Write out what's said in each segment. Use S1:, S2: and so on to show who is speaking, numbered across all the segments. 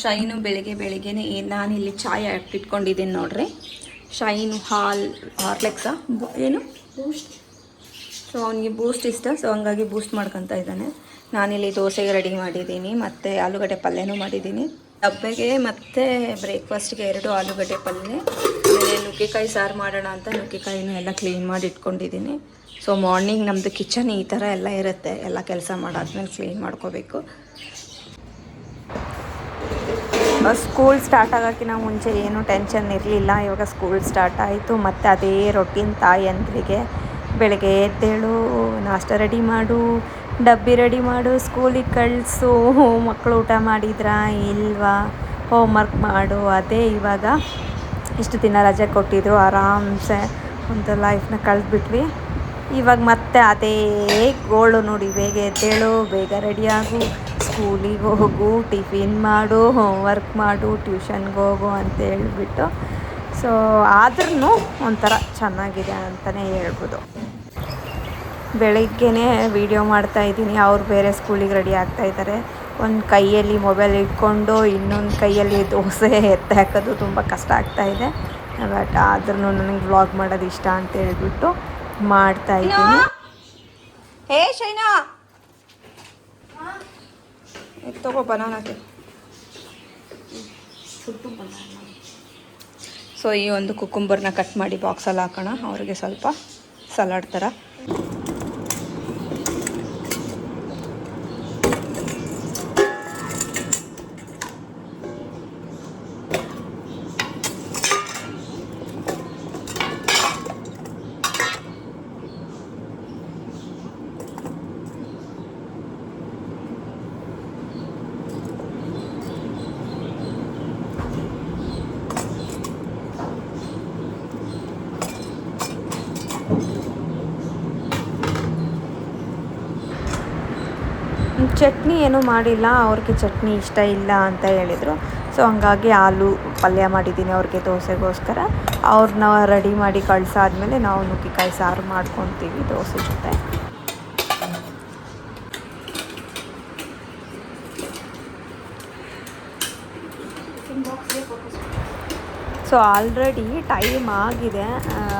S1: Shine ಬೆಳಿಗ್ಗೆನೆ ನಾನಿಲ್ಲಿ ಚಾಯ್ ಇಟ್ಕೊಂಡಿದ್ದೀನಿ ನೋಡ್ರಿ. ಶೈನು ಹಾರ್ಲೆಕ್ಸಾ ಏನು ಬೂಸ್ಟ್. ಸೊ ಅವನಿಗೆ ಬೂಸ್ಟ್ ಇಷ್ಟ, ಸೊ ಹಂಗಾಗಿ ಬೂಸ್ಟ್ ಮಾಡ್ಕೊತಾ ಇದ್ದಾನೆ. ನಾನಿಲ್ಲಿ ದೋಸೆಗೆ ರೆಡಿ ಮಾಡಿದ್ದೀನಿ, ಮತ್ತು ಆಲೂಗಡ್ಡೆ ಪಲ್ಯನೂ ಮಾಡಿದ್ದೀನಿ. ಡಬ್ಬೆಗೆ ಮತ್ತು ಬ್ರೇಕ್ಫಾಸ್ಟ್ಗೆ 2 ಆಲೂಗಡ್ಡೆ ಪಲ್ಯ, ಆಮೇಲೆ ನುಗ್ಗೆಕಾಯಿ ಸಾರು ಮಾಡೋಣ ಅಂತ ನುಗ್ಗೆಕಾಯಿನೂ ಎಲ್ಲ ಕ್ಲೀನ್ ಮಾಡಿ ಇಟ್ಕೊಂಡಿದ್ದೀನಿ. ಸೊ ಮಾರ್ನಿಂಗ್ ನಮ್ಮದು ಕಿಚನ್ ಈ ಥರ ಎಲ್ಲ ಇರುತ್ತೆ. ಎಲ್ಲ ಕೆಲಸ ಮಾಡಾದ್ಮೇಲೆ ಕ್ಲೀನ್ ಮಾಡ್ಕೋಬೇಕು. ಸ್ಕೂಲ್ ಸ್ಟಾರ್ಟ್ ಆಗೋಕ್ಕಿಂತ ಮುಂಚೆ ಏನೂ ಟೆನ್ಷನ್ ಇರಲಿಲ್ಲ. ಇವಾಗ ಸ್ಕೂಲ್ ಸ್ಟಾರ್ಟ್ ಆಯಿತು, ಮತ್ತು ಅದೇ ರೊಟೀನ್ ತಾಯಂದ್ರಿಗೆ ಬೆಳಗ್ಗೆ ಎದ್ದೇಳು, ನಾಷ್ಟ ರೆಡಿ ಮಾಡು, ಡಬ್ಬಿ ರೆಡಿ ಮಾಡು, ಸ್ಕೂಲಿಗೆ ಕಳಿಸು, ಮಕ್ಕಳು ಊಟ ಮಾಡಿದ್ರಾ ಇಲ್ವಾ, ಹೋಮ್ವರ್ಕ್ ಮಾಡು. ಅದೇ ಇವಾಗ ಇಷ್ಟು ದಿನ ರಜೆ ಕೊಟ್ಟಿದ್ರು, ಆರಾಮ್ಸೆ ಒಂದು ಲೈಫ್ನ ಕಳೆದ್ಬಿಟ್ವಿ. ಇವಾಗ ಮತ್ತೆ ಅದೇ ಗೋಳು ನೋಡಿ, ಬೇಗ ಎದ್ದೇಳು, ಬೇಗ ರೆಡಿಯಾಗು, ಸ್ಕೂಲಿಗೆ ಹೋಗು, ಟಿಫಿನ್ ಮಾಡು, ಹೋಮ್ವರ್ಕ್ ಮಾಡು, ಟ್ಯೂಷನ್ಗೆ ಹೋಗು ಅಂತ ಹೇಳ್ಬಿಟ್ಟು. ಸೊ ಆದ್ರೂ ಒಂಥರ ಚೆನ್ನಾಗಿದೆ ಅಂತಲೇ ಹೇಳ್ಬೋದು. ಬೆಳಗ್ಗೆನೇ ವೀಡಿಯೋ ಮಾಡ್ತಾಯಿದ್ದೀನಿ, ಅವ್ರು ಬೇರೆ ಸ್ಕೂಲಿಗೆ ರೆಡಿ ಆಗ್ತಾಯಿದ್ದಾರೆ. ಒಂದು ಕೈಯಲ್ಲಿ ಮೊಬೈಲ್ ಇಟ್ಕೊಂಡು ಇನ್ನೊಂದು ಕೈಯಲ್ಲಿ ದೋಸೆ ಎತ್ತಿ ಹಾಕೋದು ತುಂಬ ಕಷ್ಟ ಆಗ್ತಾಯಿದೆ. ಬಟ್ ಆದ್ರೂ ನನಗೆ ವ್ಲಾಗ್ ಮಾಡೋದು ಇಷ್ಟ ಅಂತ ಹೇಳ್ಬಿಟ್ಟು ಮಾಡ್ತಾಯಿದ್ದೀನಿ. ಹೇ ಶೈನಾ, ತಗೋ ಬನಾನಕ್ಕೆ. ಸೊ ಈ ಒಂದು ಕುಕ್ಕುಂಬರ್ನ ಕಟ್ ಮಾಡಿ ಬಾಕ್ಸಲ್ಲಿ ಹಾಕೋಣ, ಅವ್ರಿಗೆ ಸ್ವಲ್ಪ ಸಲಾಡ್ ಥರ. ಚಟ್ನಿ ಏನೂ ಮಾಡಿಲ್ಲ, ಅವ್ರಿಗೆ ಚಟ್ನಿ ಇಷ್ಟ ಇಲ್ಲ ಅಂತ ಹೇಳಿದರು. ಸೊ ಹಂಗಾಗಿ ಆಲೂ ಪಲ್ಯ ಮಾಡಿದ್ದೀನಿ ಅವ್ರಿಗೆ ದೋಸೆಗೋಸ್ಕರ. ಅವ್ರನ್ನ ರೆಡಿ ಮಾಡಿ ಕಳಿಸಾದ್ಮೇಲೆ ನಾವು ನುಗ್ಗೆಕಾಯಿ ಸಾರು ಮಾಡ್ಕೊತೀವಿ ದೋಸೆ ಜೊತೆ. ಸೊ ಆಲ್ರೆಡಿ ಟೈಮ್ ಆಗಿದೆ,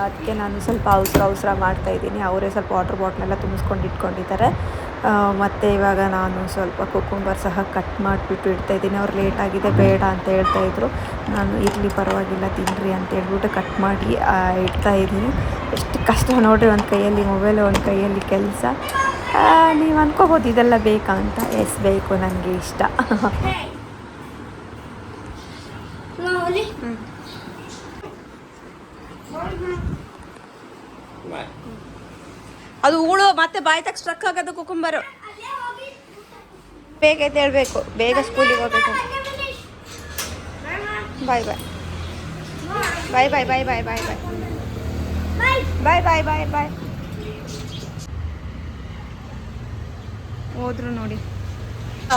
S1: ಅದಕ್ಕೆ ನಾನು ಸ್ವಲ್ಪ ಅವಸರ ಮಾಡ್ತಾಯಿದ್ದೀನಿ. ಅವರೇ ಸ್ವಲ್ಪ ವಾಟರ್ ಬಾಟ್ಲೆಲ್ಲ ತುಂಬಿಸ್ಕೊಂಡು ಇಟ್ಕೊಂಡಿದ್ದಾರೆ. ಮತ್ತು ಇವಾಗ ನಾನು ಸ್ವಲ್ಪ ಕುಕ್ಕುಂಬರ್ ಸಹ ಕಟ್ ಮಾಡಿಬಿಟ್ಟು ಇಡ್ತಾಯಿದ್ದೀನಿ. ಅವ್ರು ಲೇಟಾಗಿದೆ ಬೇಡ ಅಂತ ಹೇಳ್ತಾಯಿದ್ರು. ನಾನು ಇರಲಿ ಪರವಾಗಿಲ್ಲ ತಿನ್ನಿರಿ ಅಂತ ಹೇಳ್ಬಿಟ್ಟು ಕಟ್ ಮಾಡಿ ಇಡ್ತಾಯಿದ್ದೀನಿ. ಎಷ್ಟು ಕಷ್ಟ ನೋಡಿರಿ, ಒಂದು ಕೈಯಲ್ಲಿ ಮೊಬೈಲು, ಒಂದು ಕೈಯಲ್ಲಿ ಕೆಲಸ. ನೀವು ಅಂದ್ಕೋಬೋದು ಇದೆಲ್ಲ ಬೇಕಾ ಅಂತ. ಎಸ್ ಬೇಕು, ನನಗೆ ಇಷ್ಟ. ಅದು ಹೂಳು ಮತ್ತೆ ಬಾಯಿ ತಕ್ಕ ಸ್ಟ್ರಕ್ ಆಗೋದು ಕುಕ್ಕುಂಬರು. ಬೇಗ ಎದ್ದೇಳಬೇಕು, ಬೇಗ ಸ್ಕೂಲಿಗೆ ಹೋಗ್ಬೇಕು. ಬಾಯ್ ಬಾಯ್ ಬಾಯ್ ಬಾಯ್ ಬಾಯ್ ಬಾಯ್ ಬಾಯ್ ಬಾಯ್ ಬಾಯ್ ಬಾಯ್ ಬಾಯ್. ಹೋದ್ರು ನೋಡಿ,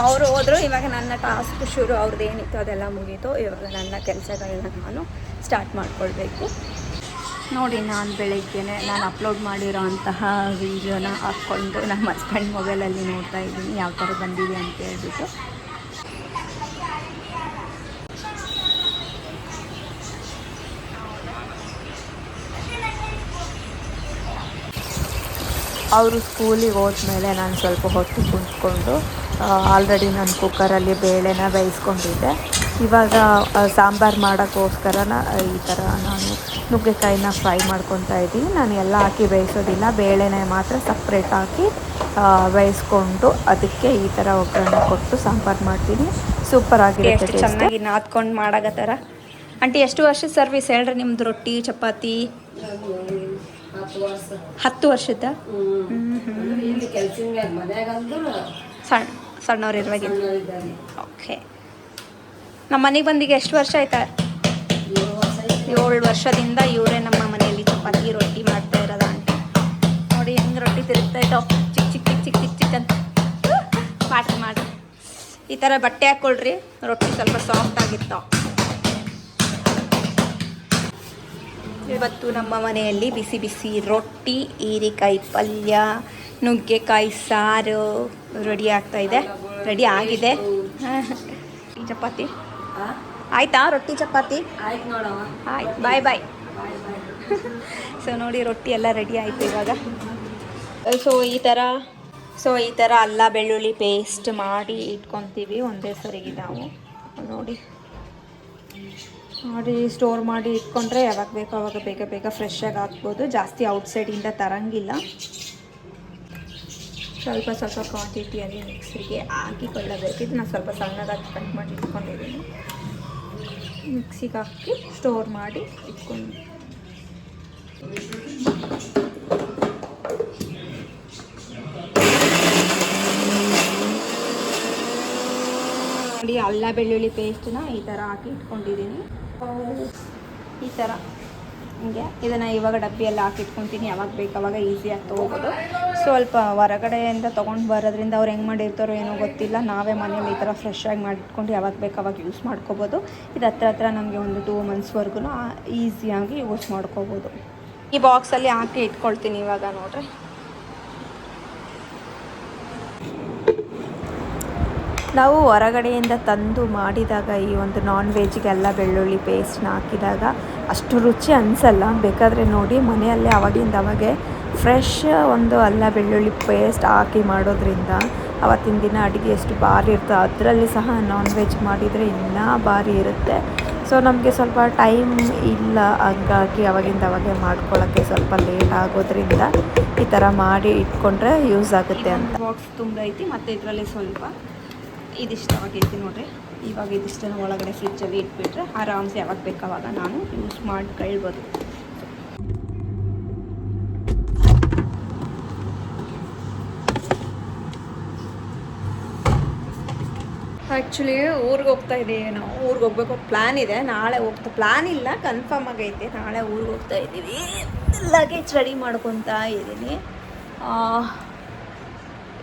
S1: ಅವರು ಹೋದರು. ಇವಾಗ ನನ್ನ ಟಾಸ್ಕ್ ಶುರು, ಅವ್ರದ್ದು ಏನಿತ್ತು ಅದೆಲ್ಲ ಮುಗೀತು. ಇವಾಗ ನನ್ನ ಕೆಲಸಗಳನ್ನ ನಾನು ಸ್ಟಾರ್ಟ್ ಮಾಡ್ಕೊಳ್ಬೇಕು. ನೋಡಿ, ನಾನು ಬೆಳಗ್ಗೆನೆ ನಾನು ಅಪ್ಲೋಡ್ ಮಾಡಿರೋ ಅಂತಹ ವೀಡಿಯೋನ ಹಾಕ್ಕೊಂಡು ನಮ್ಮ ಹಸ್ಬೆಂಡ್ ಮೊಬೈಲಲ್ಲಿ ನೋಡ್ತಾ ಇದ್ದೀನಿ ಯಾವ ಥರ ಬಂದಿದೆ ಅಂತ ಹೇಳ್ಬಿಟ್ಟು. ಅವರು ಸ್ಕೂಲಿಗೆ ಹೋದ್ಮೇಲೆ ನಾನು ಸ್ವಲ್ಪ ಹೊತ್ತು ಕುಂತ್ಕೊಂಡು ಆಲ್ರೆಡಿ ನಾನು ಕುಕ್ಕರಲ್ಲಿ ಬೇಳೆನ ಬೇಯಿಸ್ಕೊಂಡಿದ್ದೆ. ಇವಾಗ ಸಾಂಬಾರು ಮಾಡೋಕ್ಕೋಸ್ಕರ ಈ ಥರ ನಾನು ನುಗ್ಗೆಕಾಯಿನ ಫ್ರೈ ಮಾಡ್ಕೊತಾ ಇದ್ದೀನಿ. ನಾನು ಎಲ್ಲ ಹಾಕಿ ಬೇಯಿಸೋದಿಲ್ಲ, ಬೇಳೆನ ಮಾತ್ರ ಸಪ್ರೇಟ್ ಹಾಕಿ ಬೇಯಿಸ್ಕೊಂಡು ಅದಕ್ಕೆ ಈ ಥರ ಒಗ್ಗರಣೆ ಕೊಟ್ಟು ಸಾಂಬಾರು ಮಾಡ್ತೀನಿ. ಸೂಪರ್ ಆಗಿರುತ್ತೆ, ಚೆನ್ನಾಗಿ ನಾದ್ಕೊಂಡು ಮಾಡಾಕತ್ತಾರ. ಆಂಟಿ ಎಷ್ಟು ವರ್ಷದ ಸರ್ವಿಸ್ ಹೇಳ್ರಿ ನಿಮ್ದು? ರೊಟ್ಟಿ ಚಪಾತಿ 10 ವರ್ಷದ. ಸಣ್ಣವ್ರು ಇರುವಾಗ. ಓಕೆ, ನಮ್ಮ ಮನೆಗೆ ಬಂದಿಗೆ ಎಷ್ಟು ವರ್ಷ ಆಯ್ತಾ? 7 ವರ್ಷದಿಂದ ಇವರೇ ನಮ್ಮ ಮನೆಯಲ್ಲಿ ಚಪಾತಿ ರೊಟ್ಟಿ ಮಾಡ್ತಾ ಇರೋದ. ಅಂತ ನೋಡಿ ಹೆಂಗೆ ರೊಟ್ಟಿ ತಿರುಗ್ತಾ ಇದ್ದೋ, ಚಿಕ್ಕ ಚಿಕ್ಕ ಚಿಕ್ಕ ಚಿಕ್ಕ ಚಿಕ್ಕ ಅಂತ ಮಾಡಿ. ಈ ಥರ ಬಟ್ಟೆ ಹಾಕ್ಕೊಳ್ರಿ, ರೊಟ್ಟಿ ಸ್ವಲ್ಪ ಸಾಫ್ಟ್ ಆಗಿರ್ತಾವೆ. ಇವತ್ತು ನಮ್ಮ ಮನೆಯಲ್ಲಿ ಬಿಸಿ ಬಿಸಿ ರೊಟ್ಟಿ, ಹೀರೆಕಾಯಿ ಪಲ್ಯ, ನುಗ್ಗೆಕಾಯಿ ಸಾರು ರೆಡಿ ಆಗ್ತಾಯಿದೆ. ರೆಡಿ ಆಗಿದೆ. ಚಪಾತಿ ಆಯ್ತಾ? ರೊಟ್ಟಿ ಚಪಾತಿ
S2: ಆಯ್ತು ನೋಡವ.
S1: ಆಯ್ತು, ಬಾಯ್ ಬಾಯ್. ಸೊ ನೋಡಿ ರೊಟ್ಟಿ ಎಲ್ಲ ರೆಡಿ ಆಯಿತು ಇವಾಗ. ಸೊ ಈ ಥರ ಅಲ್ಲ ಬೆಳ್ಳುಳ್ಳಿ ಪೇಸ್ಟ್ ಮಾಡಿ ಇಟ್ಕೊತೀವಿ ಒಂದೇ ಸರಿಗೆ ನಾವು. ನೋಡಿ ಮಾಡಿ ಸ್ಟೋರ್ ಮಾಡಿ ಇಟ್ಕೊಂಡ್ರೆ ಯಾವಾಗ ಬೇಕೋ ಅವಾಗ ಬೇಗ ಬೇಗ ಫ್ರೆಶ್ಶಾಗಿ ಹಾಕ್ಬೋದು. ಜಾಸ್ತಿ ಔಟ್ಸೈಡಿಂದ ತರಂಗಿಲ್ಲ. ಸ್ವಲ್ಪ ಸ್ವಲ್ಪ ಕ್ವಾಂಟಿಟಿಯಲ್ಲಿ ಮಿಕ್ಸಿಗೆ ಹಾಕಿಕೊಳ್ಳಬೇಕು. ಇದನ್ನು ಸ್ವಲ್ಪ ಸಣ್ಣದಾಗಿ ಕಟ್ ಮಾಡಿ ಇಟ್ಕೊಂಡಿದ್ದೀನಿ. ಮಿಕ್ಸಿಗೆ ಹಾಕಿ ಸ್ಟೋರ್ ಮಾಡಿ ಇಟ್ಕೊಂಡು ನೋಡಿ ಅಲ್ಲ ಬೆಳ್ಳುಳ್ಳಿ ಪೇಸ್ಟನ್ನ ಈ ಥರ ಹಾಕಿ ಇಟ್ಕೊಂಡಿದ್ದೀನಿ. ಈ ಥರ ಹಿಂಗೆ ಇದನ್ನು ಇವಾಗ ಡಬ್ಬಿಯಲ್ಲಿ ಹಾಕಿಟ್ಕೊತೀನಿ. ಯಾವಾಗ ಬೇಕು ಅವಾಗ ಈಸಿಯಾಗಿ ತೊಗೋಬೋದು. ಸ್ವಲ್ಪ ಹೊರಗಡೆಯಿಂದ ತೊಗೊಂಡು ಬರೋದ್ರಿಂದ ಅವ್ರು ಹೆಂಗೆ ಮಾಡಿರ್ತಾರೋ ಏನೋ ಗೊತ್ತಿಲ್ಲ. ನಾವೇ ಮನೇಲಿ ಈ ಥರ ಫ್ರೆಶ್ಶಾಗಿ ಮಾಡಿಟ್ಕೊಂಡು ಯಾವಾಗ ಬೇಕು ಅವಾಗ ಯೂಸ್ ಮಾಡ್ಕೋಬೋದು. ಇದು ಹತ್ರ ನಮಗೆ ಒಂದು 2 ಮಂತ್ಸ್ವರೆಗೂ ಈಸಿಯಾಗಿ ಯೂಸ್ ಮಾಡ್ಕೋಬೋದು. ಈ ಬಾಕ್ಸಲ್ಲಿ ಹಾಕಿ ಇಟ್ಕೊಳ್ತೀನಿ ಇವಾಗ. ನೋಡ್ರಿ ನಾವು ಹೊರಗಡೆಯಿಂದ ತಂದು ಮಾಡಿದಾಗ ಈ ಒಂದು ನಾನ್ ವೆಜ್ಗೆಲ್ಲ ಬೆಳ್ಳುಳ್ಳಿ ಪೇಸ್ಟ್ನ ಹಾಕಿದಾಗ ಅಷ್ಟು ರುಚಿ ಅನಿಸಲ್ಲ. ಬೇಕಾದರೆ ನೋಡಿ ಮನೆಯಲ್ಲೇ ಅವಾಗಿಂದ ಅವಾಗೆ ಫ್ರೆಶ್ ಒಂದು ಅಲ್ಲ ಬೆಳ್ಳುಳ್ಳಿ ಪೇಸ್ಟ್ ಹಾಕಿ ಮಾಡೋದ್ರಿಂದ ಅವತ್ತಿನ ದಿನ ಅಡುಗೆ ಎಷ್ಟು ಭಾರಿ ಇರ್ತದೆ. ಅದರಲ್ಲಿ ಸಹ ನಾನ್ ವೆಜ್ ಮಾಡಿದರೆ ಇನ್ನೂ ಭಾರಿ ಇರುತ್ತೆ. ಸೊ ನಮಗೆ ಸ್ವಲ್ಪ ಟೈಮ್ ಇಲ್ಲ, ಹಂಗಾಗಿ ಅವಾಗಿಂದ ಅವಾಗೆ ಮಾಡ್ಕೊಳ್ಳೋಕ್ಕೆ ಸ್ವಲ್ಪ ಲೇಟ್ ಆಗೋದ್ರಿಂದ ಈ ಥರ ಮಾಡಿ ಇಟ್ಕೊಂಡ್ರೆ ಯೂಸ್ ಆಗುತ್ತೆ ಅಂತ. ಬಾಕ್ಸ್ ತುಂಬ ಐತಿ ಮತ್ತು ಇದರಲ್ಲಿ ಸ್ವಲ್ಪ ಇದಿಷ್ಟವಾಗೈತಿ ನೋಡ್ರಿ. ಇವಾಗ ಇದಿಷ್ಟನ್ನು ಒಳಗಡೆ ಫ್ರಿಜ್ಜಲ್ಲಿ ಇಟ್ಬಿಟ್ರೆ ಆರಾಮ್ಸೆ ಯಾವಾಗ ಬೇಕಾವಾಗ ನಾನು ಯೂಸ್ ಮಾಡ್ಕೊಳ್ಬೋದು. ಆ್ಯಕ್ಚುಲಿ ಊರಿಗೆ ಹೋಗ್ತಾ ಇದ್ದೀವಿ ನಾವು. ಊರಿಗೆ ಹೋಗ್ಬೇಕು ಪ್ಲ್ಯಾನ್ ಇದೆ. ನಾಳೆ ಪ್ಲ್ಯಾನ್ ಇಲ್ಲ, ಕನ್ಫರ್ಮ್ ಆಗೈತೆ. ನಾಳೆ ಊರಿಗೆ ಹೋಗ್ತಾ ಇದ್ದೀವಿ. ಲಗೇಜ್ ರೆಡಿ ಮಾಡ್ಕೊತಾ ಇದ್ದೀನಿ.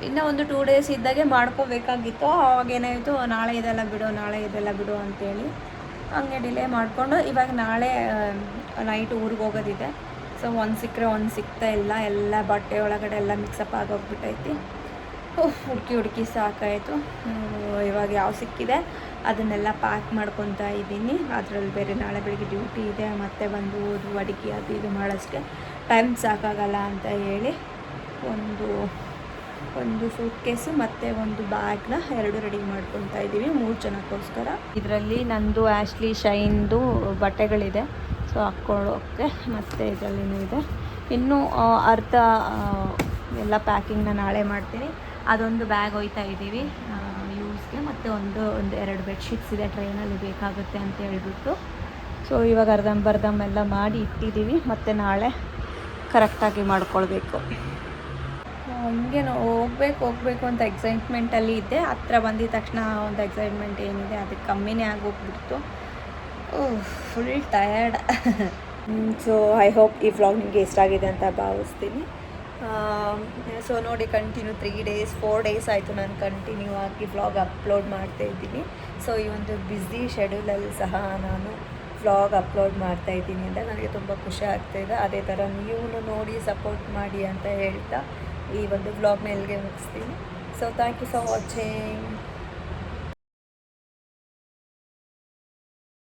S1: ಇನ್ನೂ ಒಂದು 2 ಡೇಸ್ ಇದ್ದಾಗೆ ಮಾಡ್ಕೋಬೇಕಾಗಿತ್ತು. ಅವಾಗೇನಾಯಿತು, ನಾಳೆ ಇದೆಲ್ಲ ಬಿಡು ಅಂತೇಳಿ ಹಂಗೆ ಡಿಲೇ ಮಾಡಿಕೊಂಡು ಇವಾಗ ನಾಳೆ ನೈಟ್ ಊರಿಗೆ ಹೋಗೋದಿದೆ. ಸೊ ಒಂದು ಸಿಕ್ಕರೆ ಒಂದು ಸಿಗ್ತಾ ಇಲ್ಲ. ಎಲ್ಲ ಬಟ್ಟೆ ಒಳಗಡೆ ಎಲ್ಲ ಮಿಕ್ಸಪ್ ಆಗೋಗ್ಬಿಟ್ಟೈತಿ. ಹುಡುಕಿ ಸಾಕಾಯಿತು. ಇವಾಗ ಯಾವ ಸಿಕ್ಕಿದೆ ಅದನ್ನೆಲ್ಲ ಪ್ಯಾಕ್ ಮಾಡ್ಕೊತಾ ಇದ್ದೀನಿ. ಅದರಲ್ಲಿ ಬೇರೆ ನಾಳೆ ಬೆಳಿಗ್ಗೆ ಡ್ಯೂಟಿ ಇದೆ. ಮತ್ತೆ ಬಂದು ಅಡುಗೆ ಅದು ಇದು ಮಾಡೋಷ್ಟಕ್ಕೆ ಟೈಮ್ ಸಾಕಾಗಲ್ಲ ಅಂತ ಹೇಳಿ ಒಂದು ಸೂಟ್ ಕೇಸು ಮತ್ತು ಒಂದು ಬ್ಯಾಗ್ನ 2 ರೆಡಿ ಮಾಡ್ಕೊತಾ ಇದ್ದೀವಿ 3 ಜನಕ್ಕೋಸ್ಕರ. ಇದರಲ್ಲಿ ನಂದು ಆ್ಯಶ್ಲಿ ಶೈನ್ದು ಬಟ್ಟೆಗಳಿದೆ, ಸೊ ಹಾಕ್ಕೊಳ್ಳೋಕ್ಕೆ. ಮತ್ತು ಇದರಲ್ಲಿನೂ ಇದೆ. ಇನ್ನೂ ಅರ್ಧ ಎಲ್ಲ ಪ್ಯಾಕಿಂಗ್ನ ನಾಳೆ ಮಾಡ್ತೀನಿ. ಅದೊಂದು ಬ್ಯಾಗ್ ಒಯ್ತಾ ಇದ್ದೀವಿ ಯೂಸ್ಗೆ. ಮತ್ತು ಒಂದು 2 ಬೆಡ್ಶೀಟ್ಸ್ ಇದೆ ಟ್ರೈನಲ್ಲಿ ಬೇಕಾಗುತ್ತೆ ಅಂತ ಹೇಳ್ಬಿಟ್ಟು. ಸೊ ಇವಾಗ ಅರ್ಧಂಬರ್ಧಂ ಎಲ್ಲ ಮಾಡಿ ಇಟ್ಟಿದ್ದೀವಿ. ಮತ್ತು ನಾಳೆ ಕರೆಕ್ಟಾಗಿ ಮಾಡ್ಕೊಳ್ಬೇಕು. ಹಂಗೆ ಹೋಗ್ಬೇಕು ಅಂತ ಎಕ್ಸೈಟ್ಮೆಂಟಲ್ಲಿ ಇದ್ದೆ. ಹತ್ರ ಬಂದಿದ ತಕ್ಷಣ ಒಂದು ಎಕ್ಸೈಟ್ಮೆಂಟ್ ಏನಿದೆ ಅದಕ್ಕೆ ಕಮ್ಮಿನೇ ಆಗೋಗ್ಬಿಡ್ತು. Full tired. So I hope ಈ ವ್ಲಾಗ್ ನಿಮಗೆ ಇಷ್ಟ ಆಗಿದೆ ಅಂತ ಭಾವಿಸ್ತೀನಿ. ಸೊ ನೋಡಿ ಕಂಟಿನ್ಯೂ 3 ಡೇಸ್ 4 ಡೇಸ್ ಆಯಿತು ನಾನು ಕಂಟಿನ್ಯೂ ಆಗಿ ವ್ಲಾಗ್ ಅಪ್ಲೋಡ್ ಮಾಡ್ತಾಯಿದ್ದೀನಿ. ಸೊ ಈ ಒಂದು ಬ್ಯುಸಿ ಶೆಡ್ಯೂಲಲ್ಲಿ ಸಹ ನಾನು ವ್ಲಾಗ್ ಅಪ್ಲೋಡ್ ಮಾಡ್ತಾಯಿದ್ದೀನಿ ಅಂತ ನನಗೆ ತುಂಬ ಖುಷಿ ಆಗ್ತಾಯಿದೆ. ಅದೇ ಥರ ನೀವು ನೋಡಿ ಸಪೋರ್ಟ್ ಮಾಡಿ ಅಂತ ಹೇಳ್ತಾ ಈ ಒಂದು ವ್ಲಾಗ್ನ ಎಲ್ಲಿಗೆ ಮುಗಿಸ್ತೀನಿ. So thank you for watching.